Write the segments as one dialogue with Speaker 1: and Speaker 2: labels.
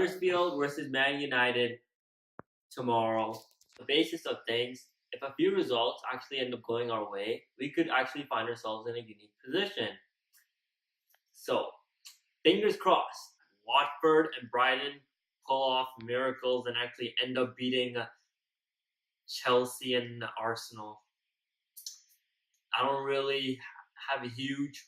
Speaker 1: Huddersfield versus Man United tomorrow. The basis of things, if a few results actually end up going our way, we could actually find ourselves in a unique position. So, fingers crossed, Watford and Brighton pull off miracles and actually end up beating Chelsea and Arsenal. I don't really have huge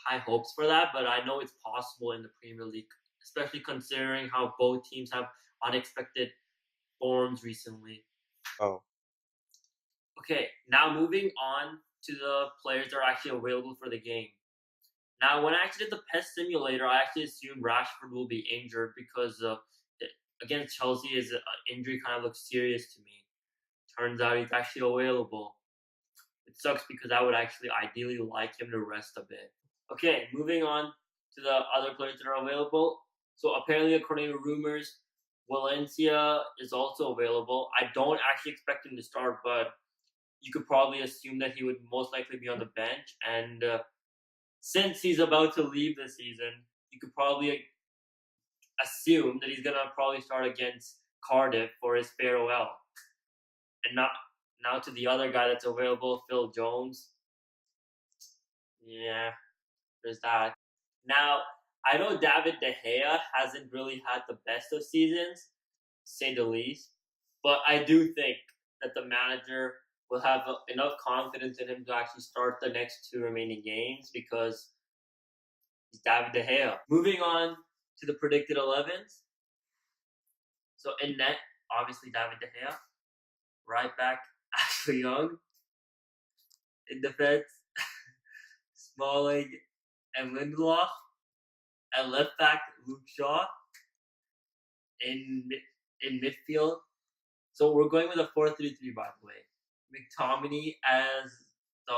Speaker 1: high hopes for that, but I know it's possible in the Premier League, especially considering how both teams have unexpected forms recently.
Speaker 2: Oh.
Speaker 1: Okay, now moving on to the players that are actually available for the game. Now, when I actually did the PES simulator, I actually assumed Rashford will be injured because against Chelsea, his injury kind of looks serious to me. Turns out he's actually available. It sucks because I would actually ideally like him to rest a bit. Okay, moving on to the other players that are available. So apparently, according to rumors, Valencia is also available. I don't actually expect him to start, but you could probably assume that he would most likely be on the bench. And since he's about to leave the season, you could probably assume that he's going to probably start against Cardiff for his farewell. And now to the other guy that's available, Phil Jones. Yeah, there's that. Now, I know David De Gea hasn't really had the best of seasons, to say the least. But I do think that the manager will have enough confidence in him to actually start the next two remaining games because he's David De Gea. Moving on to the predicted 11s. So in net, obviously David De Gea. Right back, Ashley Young. In defense, Smalling and Lindelof. And left back, Luke Shaw. In midfield. So we're going with a 4-3-3, by the way. McTominay as the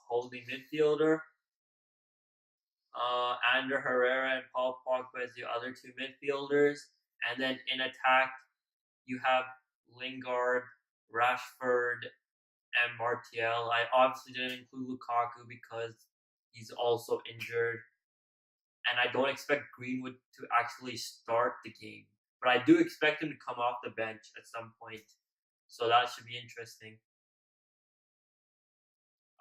Speaker 1: holding midfielder. Ander Herrera and Paul Pogba as the other two midfielders. And then in attack, you have Lingard, Rashford, and Martial. I obviously didn't include Lukaku because he's also injured. And I don't expect Greenwood to actually start the game. But I do expect him to come off the bench at some point. So that should be interesting.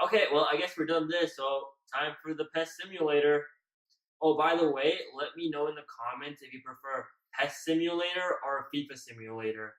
Speaker 1: Okay, well, I guess we're done this. So time for the PES simulator. Oh, by the way, let me know in the comments if you prefer PES simulator or FIFA simulator.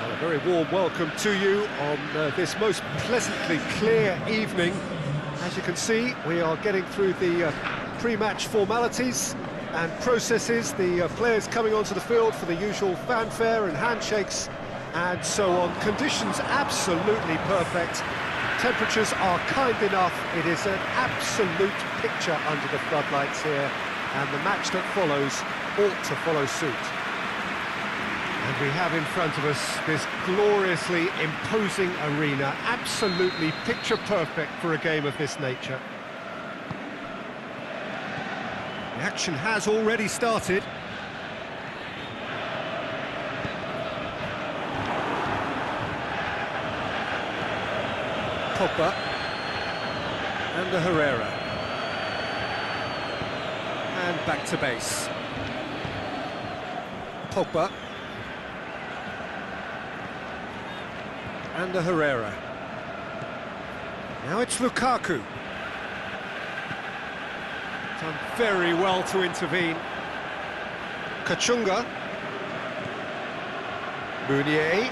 Speaker 3: A very warm welcome to you on this most pleasantly clear evening. As you can see, we are getting through the pre-match formalities and processes, the players coming onto the field for the usual fanfare and handshakes and so on. Conditions absolutely perfect. Temperatures are kind enough. It is an absolute picture under the floodlights here, and the match that follows ought to follow suit. And we have in front of us this gloriously imposing arena, absolutely picture perfect for a game of this nature. The action has already started. Pogba and the Herrera. And back to base. Pogba. And the Herrera. Now it's Lukaku. Done very well to intervene. Kachunga. Meunier.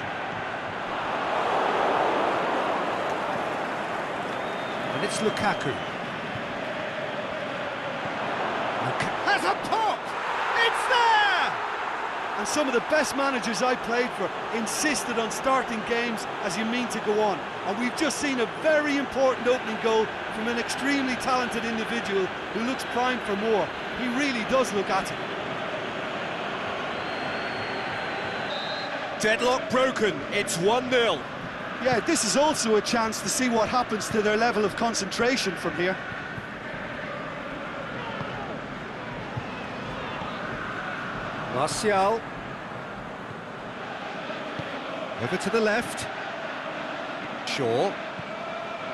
Speaker 3: And it's Lukaku. Has a pop! It's there!
Speaker 2: And some of the best managers I played for insisted on starting games as you mean to go on. And we've just seen a very important opening goal from an extremely talented individual who looks primed for more. He really does look at it.
Speaker 3: Deadlock broken, it's 1-0.
Speaker 2: Yeah, this is also a chance to see what happens to their level of concentration from here.
Speaker 3: Martial. Over to the left. Shaw.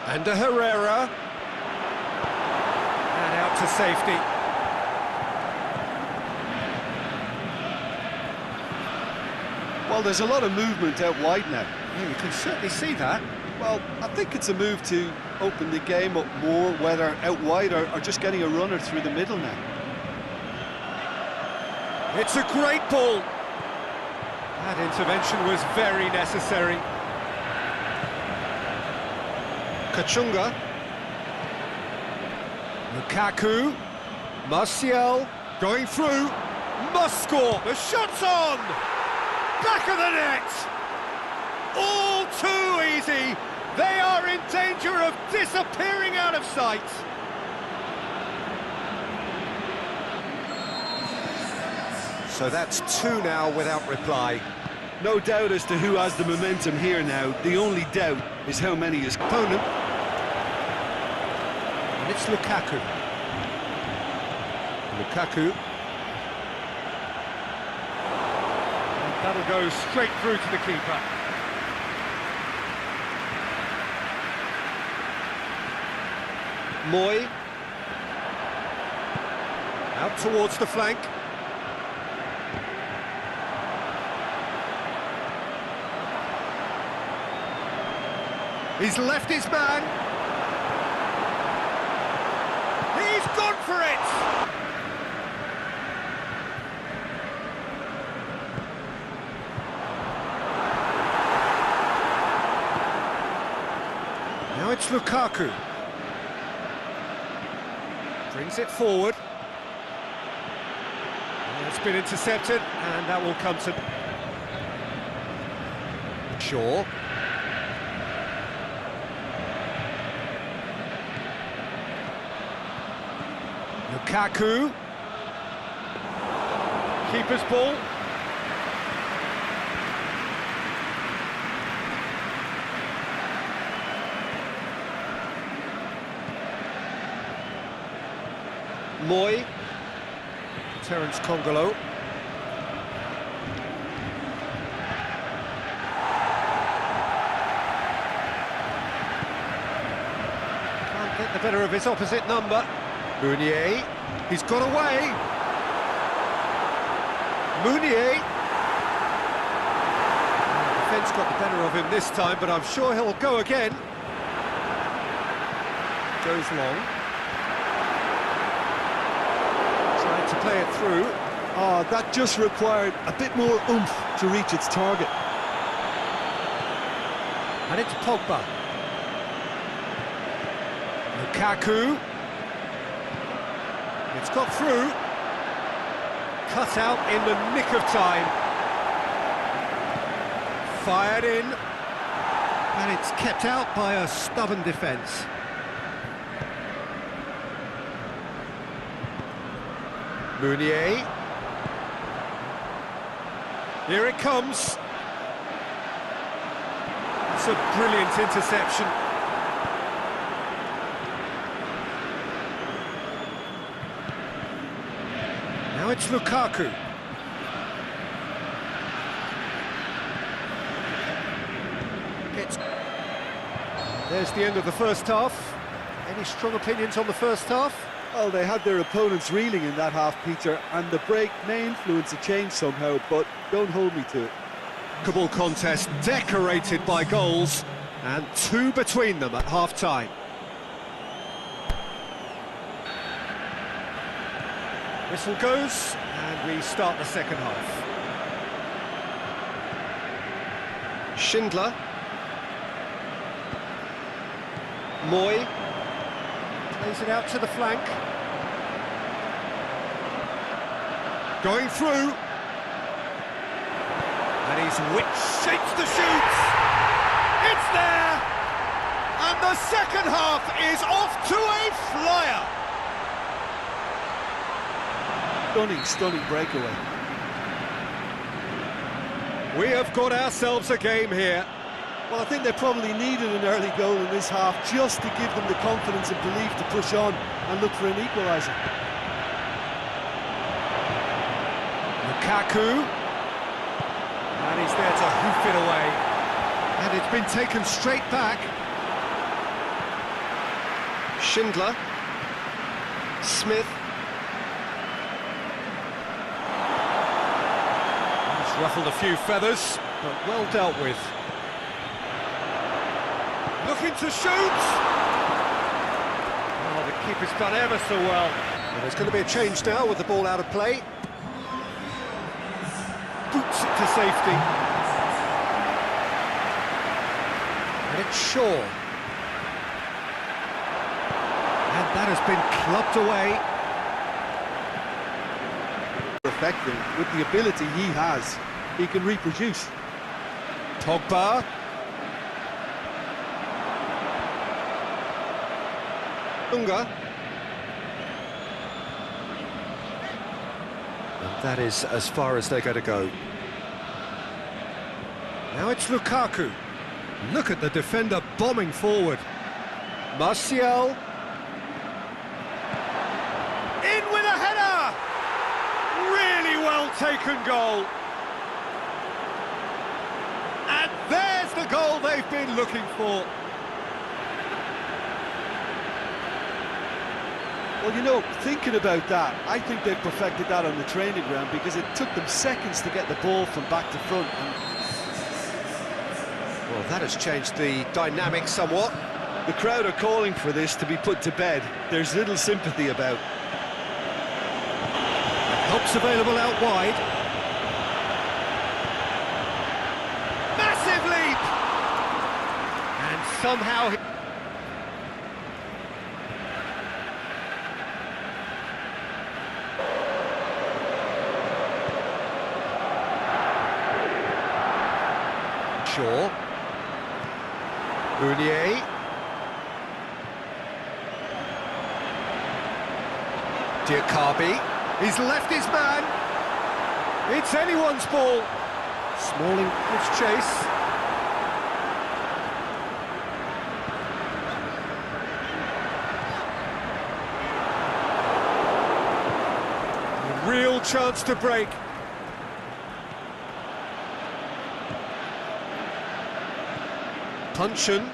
Speaker 3: And to Herrera. And out to safety.
Speaker 2: Well, there's a lot of movement out wide now.
Speaker 3: Yeah, you can certainly see that.
Speaker 2: Well, I think it's a move to open the game up more, whether out wide or just getting a runner through the middle now.
Speaker 3: It's a great ball. That intervention was very necessary. Kachunga. Lukaku. Martial. Going through. Must score. The shot's on. Back of the net. All too easy. They are in danger of disappearing out of sight. So that's 2 now without reply.
Speaker 2: No doubt as to who has the momentum here now. The only doubt is how many his opponent.
Speaker 3: And it's Lukaku. Lukaku. And that'll go straight through to the keeper. Moy. Out towards the flank. He's left his man. He's gone for it! Now it's Lukaku. Brings it forward. And it's been intercepted, and that will come to Shaw. Lukaku. Keeper's ball. Moy. Terence Congolo. Can't get the better of his opposite number. Meunier, he's got away. Meunier. The defence got the better of him this time, but I'm sure he'll go again. Goes long. Trying to play it through.
Speaker 2: Ah, that just required a bit more oomph to reach its target.
Speaker 3: And it's Pogba. Lukaku. It's got through. Cut out in the nick of time. Fired in. And it's kept out by a stubborn defence. Meunier. Here it comes. It's a brilliant interception. Now it's Lukaku. There's the end of the first half. Any strong opinions on the first half?
Speaker 2: Well, they had their opponents reeling in that half, Peter, and the break may influence a change somehow, but don't hold me to it.
Speaker 3: Remarkable contest decorated by goals, and 2 between them at half-time. Whistle goes, and we start the second half. Schindler. Moy. Plays it out to the flank. Going through. And he's shapes the shoots. It's there. And the second half is off to a flyer.
Speaker 2: Stunning breakaway.
Speaker 3: We have got ourselves a game here.
Speaker 2: Well, I think they probably needed an early goal in this half just to give them the confidence and belief to push on and look for an equaliser.
Speaker 3: Lukaku. And he's there to hoof it away. And it's been taken straight back. Schindler. Smith. He's ruffled a few feathers, but well dealt with. Looking to shoot! Oh, the keeper's done ever so well. Well, there's going to be a change now with the ball out of play. Boots it to safety. And it's Shaw. And that has been clubbed away.
Speaker 2: Effective with the ability he has, he can reproduce.
Speaker 3: Pogba. Unga. And that is as far as they're going to go. Now it's Lukaku. Look at the defender bombing forward. Martial. In with a header! Really well taken goal. And there's the goal they've been looking for.
Speaker 2: Well, you know, thinking about that, I think they've perfected that on the training ground because it took them seconds to get the ball from back to front.
Speaker 3: Well, that has changed the dynamic somewhat.
Speaker 2: The crowd are calling for this to be put to bed. There's little sympathy about.
Speaker 3: Help's available out wide. Massive leap! And somehow... Shaw. Mounier. Diakabi. He's left his man. It's anyone's ball. Smalling gives chase. A real chance to break. Puncheon.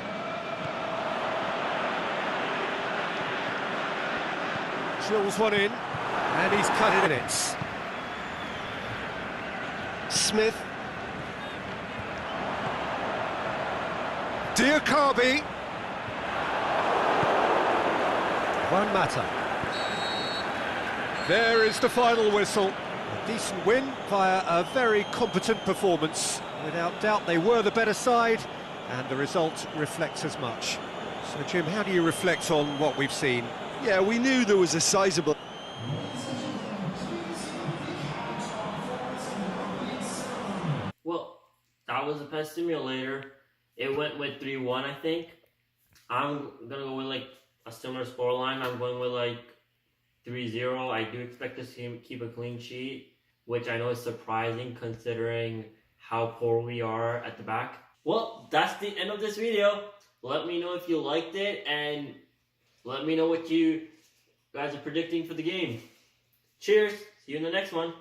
Speaker 3: Drills one in, and he's cut it in it. Smith. Diakabi. Won't matter. There is the final whistle. A decent win via a very competent performance. Without doubt, they were the better side. And the result reflects as much. So, Jim, how do you reflect on what we've seen?
Speaker 2: Yeah, we knew there was a sizable...
Speaker 1: Well, that was a PES simulator. It went with 3-1, I think. I'm going to go with, like, a similar scoreline. I'm going with, like, 3-0. I do expect to see him keep a clean sheet, which I know is surprising considering how poor we are at the back. Well, that's the end of this video. Let me know if you liked it, and let me know what you guys are predicting for the game. Cheers. See you in the next one.